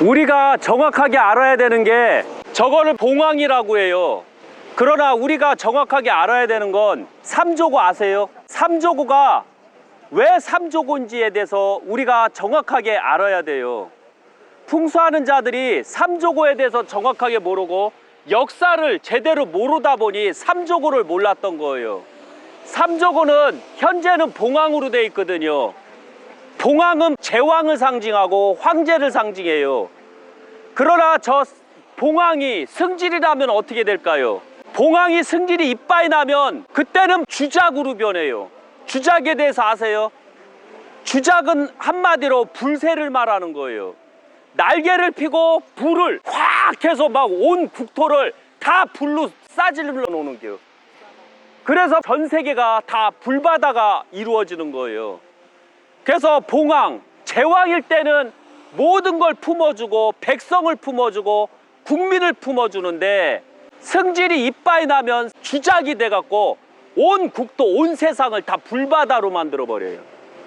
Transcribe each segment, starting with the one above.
우리가 정확하게 알아야 되는 게 저거를 봉황이라고 해요. 그러나 우리가 정확하게 알아야 되는 건 삼조고 아세요? 삼조고가 왜 삼조고인지에 대해서 우리가 정확하게 알아야 돼요. 풍수하는 자들이 삼조고에 대해서 정확하게 모르고 역사를 제대로 모르다 보니 삼조고를 몰랐던 거예요. 삼조고는 현재는 봉황으로 되어 있거든요. 봉황은 제왕을 상징하고 황제를 상징해요. 그러나 저 봉황이 승질이 나면 어떻게 될까요? 봉황이 승질이 이빠이 나면 그때는 주작으로 변해요. 주작에 대해서 아세요? 주작은 한마디로 불새를 말하는 거예요. 날개를 펴고 불을 확 해서 막 온 국토를 다 불로 싸질러 놓는 거예요. 그래서 전 세계가 다 불바다가 이루어지는 거예요. 그래서 봉황, 제왕일 때는 모든 걸 품어주고 백성을 품어주고 국민을 품어주는데 승질이 이빠이 나면 주작이 돼갖고 온 국토, 온 세상을 다 불바다로 만들어버려요.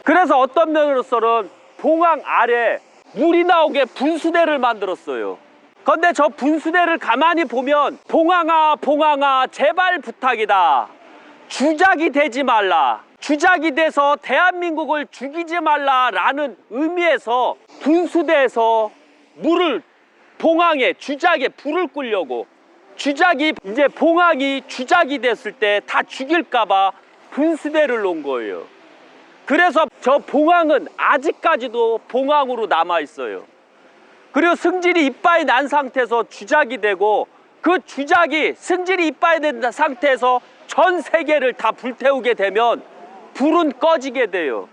그래서 어떤 면으로서는 봉황 아래 물이 나오게 분수대를 만들었어요. 그런데 저 분수대를 가만히 보면 봉황아, 봉황아, 제발 부탁이다. 주작이 되지 말라. 주작이 돼서 대한민국을 죽이지 말라라는 의미에서 분수대에서 물을 봉황에 주작에 불을 끄려고 주작이 이제 봉황이 주작이 됐을 때 다 죽일까봐 분수대를 놓은 거예요. 그래서 저 봉황은 아직까지도 봉황으로 남아 있어요. 그리고 승질이 이빠이 난 상태에서 주작이 되고 그 주작이 승질이 이빠이 된 상태에서 전 세계를 다 불태우게 되면 불은 꺼지게 돼요.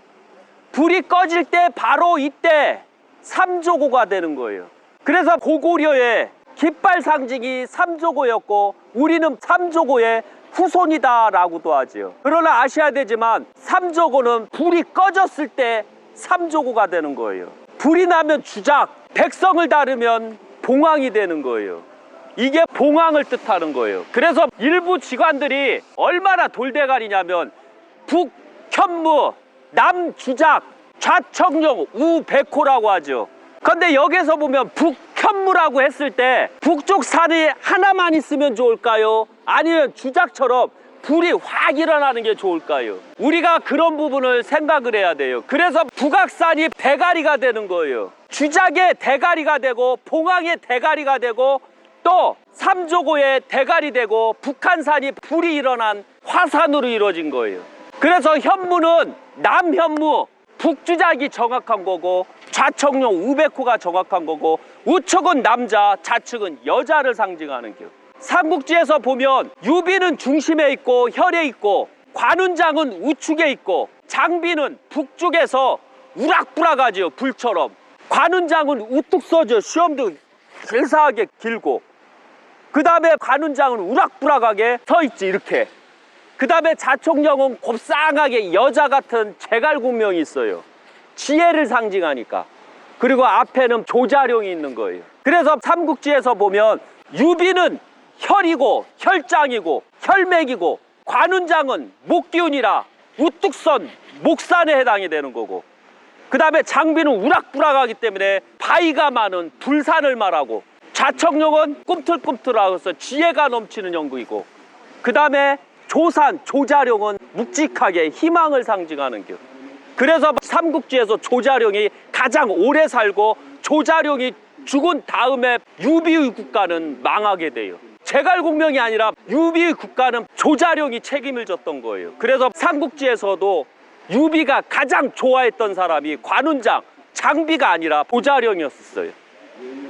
불이 꺼질 때 바로 이때 삼조고가 되는 거예요. 그래서 고구려의 깃발 상징이 삼조고였고 우리는 삼조고의 후손이다 라고도 하지요. 그러나 아셔야 되지만 삼조고는 불이 꺼졌을 때 삼조고가 되는 거예요. 불이 나면 주작, 백성을 다루면 봉황이 되는 거예요. 이게 봉황을 뜻하는 거예요. 그래서 일부 직관들이 얼마나 돌대가리냐면 북현무, 남주작, 좌청룡, 우백호라고 하죠. 그런데 여기서 보면 북현무라고 했을 때 북쪽 산이 하나만 있으면 좋을까요? 아니면 주작처럼 불이 확 일어나는 게 좋을까요? 우리가 그런 부분을 생각을 해야 돼요. 그래서 북악산이 대가리가 되는 거예요. 주작의 대가리가 되고 봉황의 대가리가 되고 또 삼조고의 대가리 되고 북한산이 불이 일어난 화산으로 이루어진 거예요. 그래서 현무는 남현무, 북주작이 정확한 거고 좌청룡, 우백호가 정확한 거고 우측은 남자, 좌측은 여자를 상징하는 겨. 삼국지에서 보면 유비는 중심에 있고 혈에 있고 관운장은 우측에 있고 장비는 북쪽에서 우락부락하죠. 불처럼. 관운장은 우뚝 서죠. 시험도 길사하게 길고 그 다음에 관운장은 우락부락하게 서 있지 이렇게. 그 다음에 좌청룡은 곱상하게 여자 같은 제갈공명이 있어요. 지혜를 상징하니까. 그리고 앞에는 조자룡이 있는 거예요. 그래서 삼국지에서 보면 유비는 혈이고 혈장이고 혈맥이고 관운장은 목기운이라 우뚝선 목산에 해당이 되는 거고 그 다음에 장비는 우락부락하기 때문에 바위가 많은 불산을 말하고 좌청룡은 꿈틀꿈틀하고 해서 지혜가 넘치는 영구이고 그 다음에 조산, 조자룡은 묵직하게 희망을 상징하는 겨. 그래서 삼국지에서 조자룡이 가장 오래 살고 조자룡이 죽은 다음에 유비의 국가는 망하게 돼요. 제갈공명이 아니라 유비의 국가는 조자룡이 책임을 졌던 거예요. 그래서 삼국지에서도 유비가 가장 좋아했던 사람이 관운장, 장비가 아니라 조자룡이었어요.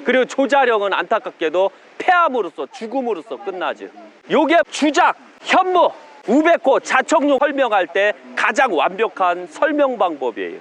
그리고 조자룡은 안타깝게도 패함으로써 죽음으로써 끝나죠. 요게 주작, 현무, 우백호, 좌청룡 설명할 때 가장 완벽한 설명 방법이에요.